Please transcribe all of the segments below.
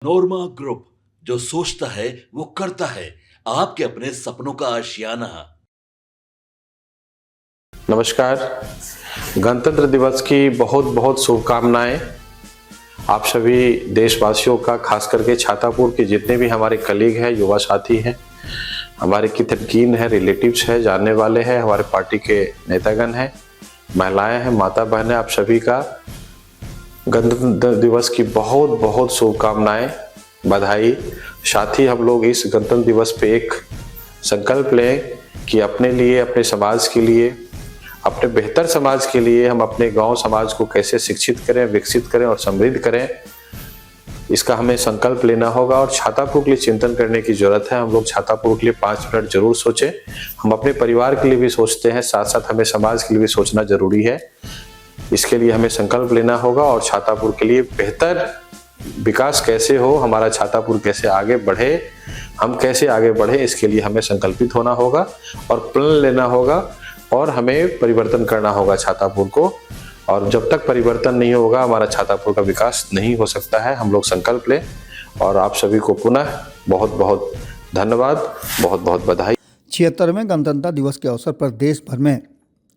नोरमा group, जो सोचता है वो करता है। आपके अपने सपनों का आशियाना। नमस्कार। गणतंत्र दिवस की बहुत बहुत शुभकामनाएं आप सभी देशवासियों का, खास करके छातापुर के जितने भी हमारे कलीग हैं, युवा साथी हैं, हमारे कितनकीन हैं, रिलेटिव्स हैं, जानने वाले हैं, हमारे पार्टी के नेतागण हैं, महिलाएं हैं, माता बहनें, आप सभी का गणतंत्र दिवस की बहुत बहुत शुभकामनाएं, बधाई। साथ ही हम लोग इस गणतंत्र दिवस पे एक संकल्प लें कि अपने लिए, अपने समाज के लिए, अपने बेहतर समाज के लिए हम अपने गांव समाज को कैसे शिक्षित करें, विकसित करें और समृद्ध करें, इसका हमें संकल्प लेना होगा। और छातापुर के लिए चिंतन करने की जरूरत है। हम लोग छातापुर के लिए 5 मिनट जरूर सोचें। हम अपने परिवार के लिए भी सोचते हैं, साथ साथ हमें समाज के लिए भी सोचना जरूरी है। इसके लिए हमें संकल्प लेना होगा और छातापुर के लिए बेहतर विकास कैसे हो, हमारा छातापुर कैसे आगे बढ़े, हम कैसे आगे बढ़े, इसके लिए हमें संकल्पित होना होगा और प्लान लेना होगा और हमें परिवर्तन करना होगा छातापुर को। और जब तक परिवर्तन नहीं होगा, हमारा छातापुर का विकास नहीं हो सकता है। हम लोग संकल्प लें। और आप सभी को पुनः बहुत बहुत धन्यवाद, बहुत बहुत बधाई। 76वें गणतंत्र दिवस के अवसर पर देश भर में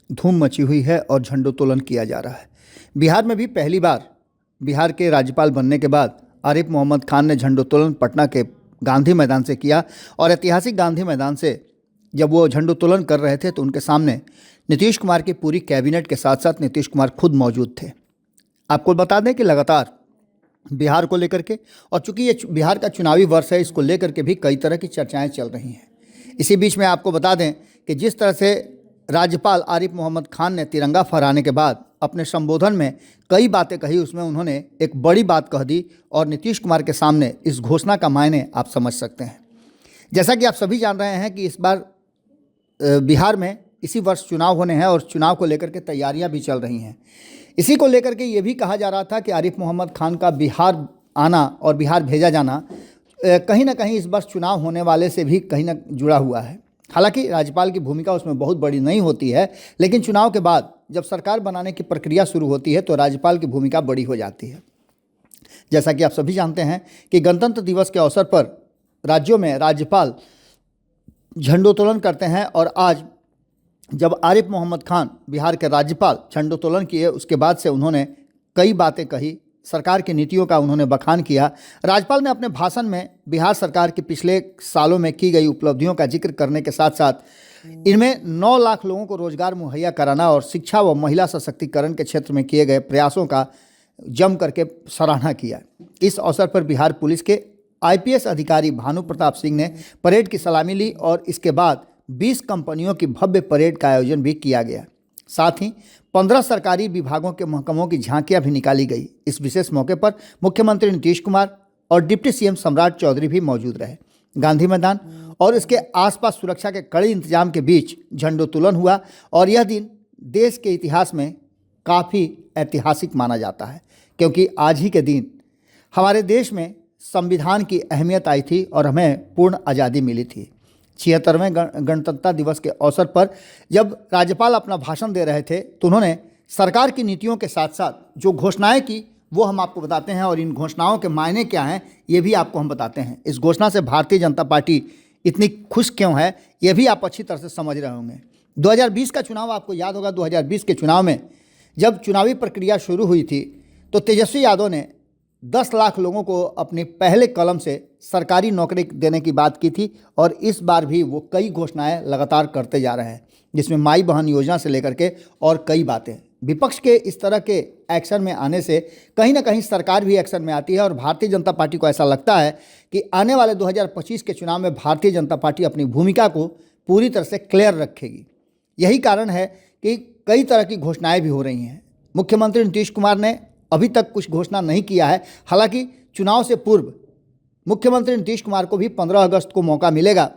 धूम मची हुई है और झंडोत्तोलन किया जा रहा है। बिहार में भी पहली बार बिहार के राज्यपाल बनने के बाद आरिफ मोहम्मद खान ने झंडोत्तोलन पटना के गांधी मैदान से किया। और ऐतिहासिक गांधी मैदान से जब वो झंडोत्तोलन कर रहे थे तो उनके सामने नीतीश कुमार की पूरी कैबिनेट के साथ साथ नीतीश कुमार खुद मौजूद थे। आपको बता दें कि लगातार बिहार को लेकर के, और चूंकि ये बिहार का चुनावी वर्ष है, इसको लेकर के भी कई तरह की चर्चाएं चल रही हैं। इसी बीच में आपको बता दें कि जिस तरह से राज्यपाल आरिफ मोहम्मद खान ने तिरंगा फहराने के बाद अपने संबोधन में कई बातें कही, उसमें उन्होंने एक बड़ी बात कह दी और नीतीश कुमार के सामने इस घोषणा का मायने आप समझ सकते हैं। जैसा कि आप सभी जान रहे हैं कि इस बार बिहार में इसी वर्ष चुनाव होने हैं और चुनाव को लेकर के तैयारियां भी चल रही हैं। इसी को लेकर के ये भी कहा जा रहा था कि आरिफ मोहम्मद खान का बिहार आना और बिहार भेजा जाना कहीं ना कहीं इस वर्ष चुनाव होने वाले से भी कहीं ना जुड़ा हुआ है। हालांकि राज्यपाल की भूमिका उसमें बहुत बड़ी नहीं होती है, लेकिन चुनाव के बाद जब सरकार बनाने की प्रक्रिया शुरू होती है तो राज्यपाल की भूमिका बड़ी हो जाती है। जैसा कि आप सभी जानते हैं कि गणतंत्र दिवस के अवसर पर राज्यों में राज्यपाल झंडोत्तोलन करते हैं। और आज जब आरिफ मोहम्मद खान बिहार के राज्यपाल झंडोत्तोलन किए, उसके बाद से उन्होंने कई बातें कही, सरकार की नीतियों का उन्होंने बखान किया। राज्यपाल ने अपने भाषण में बिहार सरकार की पिछले सालों में की गई उपलब्धियों का जिक्र करने के साथ साथ इनमें 9 लाख लोगों को रोजगार मुहैया कराना और शिक्षा व महिला सशक्तिकरण के क्षेत्र में किए गए प्रयासों का जम करके सराहना किया। इस अवसर पर बिहार पुलिस के IPS अधिकारी भानु प्रताप सिंह ने परेड की सलामी ली और इसके बाद 20 कंपनियों की भव्य परेड का आयोजन भी किया गया। साथ ही 15 सरकारी विभागों के महकमों की झांकियां भी निकाली गई। इस विशेष मौके पर मुख्यमंत्री नीतीश कुमार और डिप्टी CM सम्राट चौधरी भी मौजूद रहे। गांधी मैदान और इसके आसपास सुरक्षा के कड़े इंतजाम के बीच झंडोत्तोलन हुआ और यह दिन देश के इतिहास में काफ़ी ऐतिहासिक माना जाता है, क्योंकि आज ही के दिन हमारे देश में संविधान की अहमियत आई थी और हमें पूर्ण आज़ादी मिली थी। 76वें गणतंत्र दिवस के अवसर पर जब राज्यपाल अपना भाषण दे रहे थे तो उन्होंने सरकार की नीतियों के साथ साथ जो घोषणाएं की वो हम आपको बताते हैं और इन घोषणाओं के मायने क्या हैं ये भी आपको हम बताते हैं। इस घोषणा से भारतीय जनता पार्टी इतनी खुश क्यों है ये भी आप अच्छी तरह से समझ रहे होंगे। 2020 का चुनाव आपको याद होगा। 2020 के चुनाव में जब चुनावी प्रक्रिया शुरू हुई थी तो तेजस्वी यादव ने 10 लाख लोगों को अपने पहले कलम से सरकारी नौकरी देने की बात की थी और इस बार भी वो कई घोषणाएं लगातार करते जा रहे हैं, जिसमें माई बहन योजना से लेकर के और कई बातें। विपक्ष के इस तरह के एक्शन में आने से कहीं ना कहीं सरकार भी एक्शन में आती है और भारतीय जनता पार्टी को ऐसा लगता है कि आने वाले 2025 के चुनाव में भारतीय जनता पार्टी अपनी भूमिका को पूरी तरह से क्लियर रखेगी। यही कारण है कि कई तरह की घोषणाएँ भी हो रही हैं। मुख्यमंत्री नीतीश कुमार ने अभी तक कुछ घोषणा नहीं किया है। हालांकि चुनाव से पूर्व मुख्यमंत्री नीतीश कुमार को भी 15 अगस्त को मौका मिलेगा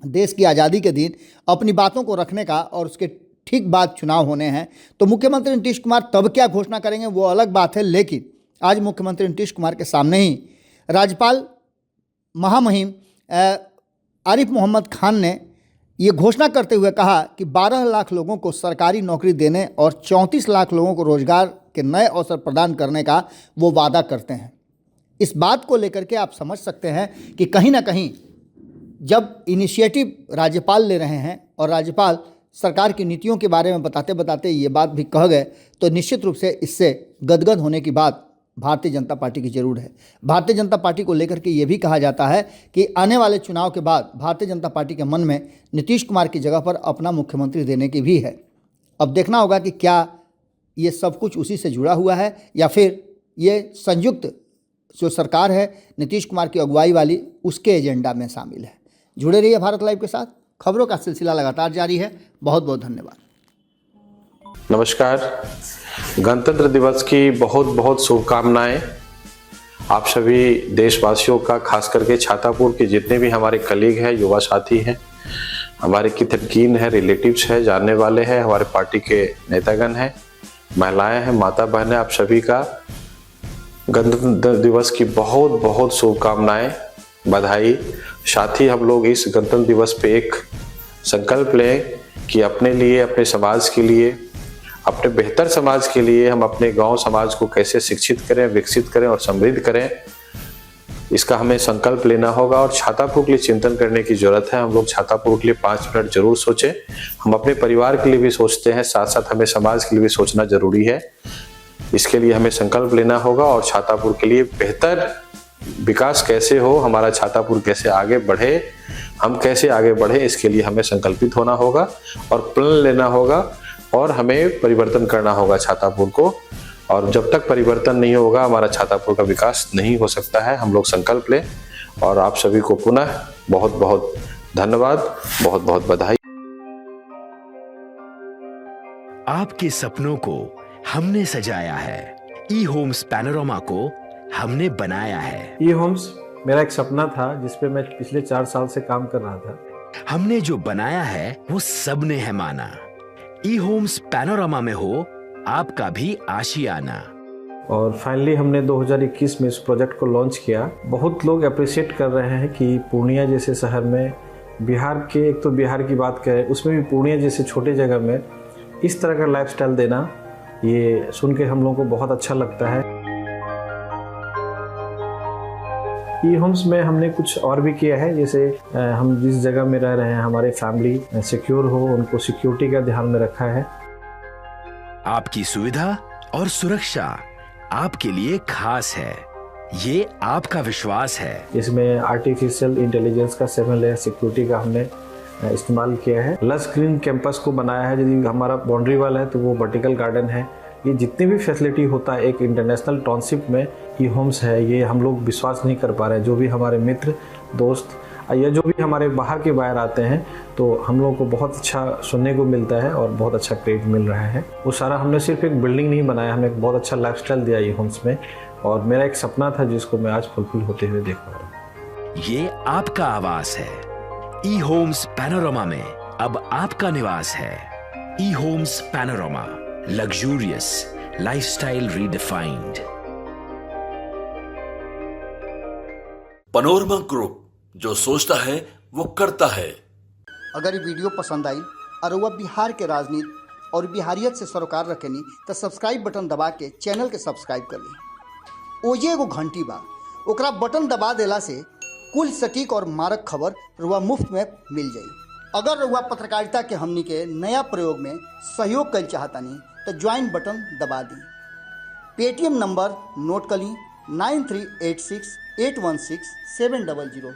देश की आज़ादी के दिन अपनी बातों को रखने का, और उसके ठीक बाद चुनाव होने हैं तो मुख्यमंत्री नीतीश कुमार तब क्या घोषणा करेंगे वो अलग बात है। लेकिन आज मुख्यमंत्री नीतीश कुमार के सामने ही राज्यपाल महामहिम आरिफ मोहम्मद खान ने ये घोषणा करते हुए कहा कि 12 लाख लोगों को सरकारी नौकरी देने और 34 लाख लोगों को रोजगार के नए अवसर प्रदान करने का वो वादा करते हैं। इस बात को लेकर के आप समझ सकते हैं कि कहीं ना कहीं जब इनिशिएटिव राज्यपाल ले रहे हैं और राज्यपाल सरकार की नीतियों के बारे में बताते बताते ये बात भी कह गए, तो निश्चित रूप से इससे गदगद होने की बात भारतीय जनता पार्टी की जरूर है। भारतीय जनता पार्टी को लेकर के ये भी कहा जाता है कि आने वाले चुनाव के बाद भारतीय जनता पार्टी के मन में नीतीश कुमार की जगह पर अपना मुख्यमंत्री देने की भी है। अब देखना होगा कि क्या ये सब कुछ उसी से जुड़ा हुआ है या फिर ये संयुक्त जो सरकार है नीतीश कुमार की अगुवाई वाली उसके एजेंडा में शामिल है। जुड़े रहिए भारत लाइव के साथ, खबरों का सिलसिला लगातार जारी है। बहुत बहुत धन्यवाद। नमस्कार। गणतंत्र दिवस की बहुत बहुत शुभकामनाएं आप सभी देशवासियों का, खास करके छातापुर के जितने भी हमारे कलीग हैं, युवा साथी हैं, हमारे कितनकीन हैं, रिलेटिव्स हैं, जानने वाले हैं, हमारे पार्टी के नेतागण हैं, महिलाएं हैं, माता बहनें, आप सभी का गणतंत्र दिवस की बहुत बहुत शुभकामनाएं, बधाई। साथ ही हम लोग इस गणतंत्र दिवस पे एक संकल्प लें कि अपने लिए, अपने समाज के लिए, अपने बेहतर समाज के लिए हम अपने गांव समाज को कैसे शिक्षित करें, विकसित करें और समृद्ध करें, इसका हमें संकल्प लेना होगा। और छातापुर के लिए चिंतन करने की जरूरत है। हम लोग छातापुर के लिए 5 मिनट जरूर सोचें। हम अपने परिवार के लिए भी सोचते हैं, साथ साथ हमें समाज के लिए भी सोचना जरूरी है। इसके लिए हमें संकल्प लेना होगा और छातापुर के लिए बेहतर विकास कैसे हो, हमारा छातापुर कैसे आगे बढ़े, हम कैसे आगे बढ़े, इसके लिए हमें संकल्पित होना होगा और प्लान लेना होगा और हमें परिवर्तन करना होगा छातापुर को। और जब तक परिवर्तन नहीं होगा हमारा छातापुर का विकास नहीं हो सकता है। हम लोग संकल्प लें और आप सभी को पुनः बहुत बहुत धन्यवाद, बहुत बहुत बधाई। आपके सपनों को हमने सजाया है, ई होम्स पैनोरामा को हमने बनाया है। ई होम्स मेरा एक सपना था जिसपे मैं पिछले 4 साल से काम कर रहा था। हमने जो बनाया है वो सबने है माना। ई होम्स पैनोरामा में हो आपका भी आशियाना। और फाइनली हमने 2021 में इस प्रोजेक्ट को लॉन्च किया। बहुत लोग अप्रिशिएट कर रहे हैं कि पूर्णिया जैसे शहर में, बिहार के, एक तो बिहार की बात करें उसमें भी पूर्णिया जैसे छोटे जगह में इस तरह का लाइफस्टाइल देना, ये सुन के हम लोगों को बहुत अच्छा लगता है। ई होम्स में हमने कुछ और भी किया है, जैसे हम जिस जगह में रह रहे हैं हमारे फैमिली सिक्योर हो, उनको सिक्योरिटी का ध्यान में रखा है। आपकी सुविधा और सुरक्षा आपके लिए खास है, ये आपका विश्वास है। इसमें आर्टिफिशियल इंटेलिजेंस का 7 लेयर सिक्योरिटी का हमने इस्तेमाल किया है। लस ग्रीन कैंपस को बनाया है। यदि हमारा बाउंड्री वाल है तो वो वर्टिकल गार्डन है। ये जितनी भी फैसिलिटी होता है एक इंटरनेशनल टाउनशिप में ई होम्स है, ये हम लोग विश्वास नहीं कर पा रहे हैं। जो भी हमारे मित्र, दोस्त या जो भी हमारे बाहर के बाहर आते हैं तो हम लोगों को बहुत अच्छा सुनने को मिलता है और बहुत अच्छा क्रेडिट मिल रहा है। वो सारा हमने सिर्फ एक बिल्डिंग नहीं बनाया, हमने एक बहुत अच्छा लाइफस्टाइल दिया ई होम्स में। और मेरा एक सपना था जिसको मैं आज फुलफिल होते हुए देख पा रहा हूँ। ये आपका आवास है। ई होम्स पैनोरामा में अब आपका निवास है। E Homes Panorama, luxurious lifestyle redefined. Panorama group, जो सोचता है वो करता है। अगर ये वीडियो पसंद आई और वह बिहार के राजनीति और बिहारियत से सरोकार रखेनी तो सब्सक्राइब बटन दबा के चैनल के सब्सक्राइब कर ली। ओजे एगो घंटी बा, ओकरा बटन दबा देला से कुल सटीक और मारक खबर रुआ मुफ्त में मिल जाई। अगर रुआ पत्रकारिता के हमनी के नया प्रयोग में सहयोग कर चाहतानी तो ज्वाइन बटन दबा दी। पेटीएम नंबर नोट कर ली 9386816700।